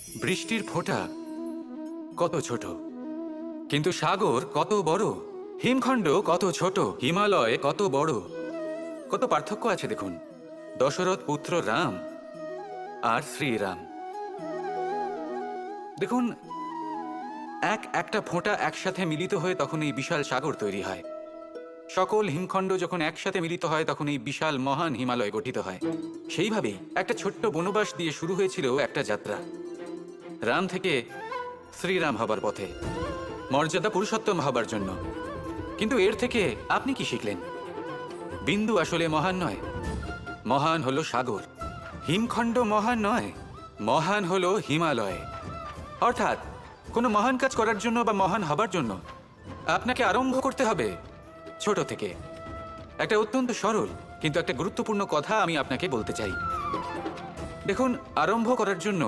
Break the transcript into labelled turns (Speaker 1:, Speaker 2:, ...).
Speaker 1: বৃষ্টির ফোঁটা কত ছোট, কিন্তু সাগর কত বড়, হিমখণ্ড কত ছোট, হিমালয় কত বড়। কত পার্থক্য আছে দেখুন, দশরথ পুত্র রাম আর শ্রীরাম। দেখুন, একটা ফোঁটা একসাথে মিলিত হয়ে তখন এই বিশাল সাগর তৈরি হয়। সকল হিমখণ্ড যখন একসাথে মিলিত হয় তখন এই বিশাল মহান হিমালয় গঠিত হয়। সেইভাবেই একটা ছোট্ট বনবাস দিয়ে শুরু হয়েছিল একটা যাত্রা, রাম থেকে শ্রীরাম হবার পথে, মর্যাদা পুরুষোত্তম হবার জন্য। কিন্তু এর থেকে আপনি কি শিখলেন? বিন্দু আসলে মহান নয়, মহান হলো সাগর। হিমখণ্ড মহান নয়, মহান হলো হিমালয়। অর্থাৎ কোনো মহান কাজ করার জন্য বা মহান হবার জন্য আপনাকে আরম্ভ করতে হবে ছোট থেকে। একটা অত্যন্ত সরল কিন্তু একটা গুরুত্বপূর্ণ কথা আমি আপনাকে বলতে চাই। দেখুন, আরম্ভ করার জন্য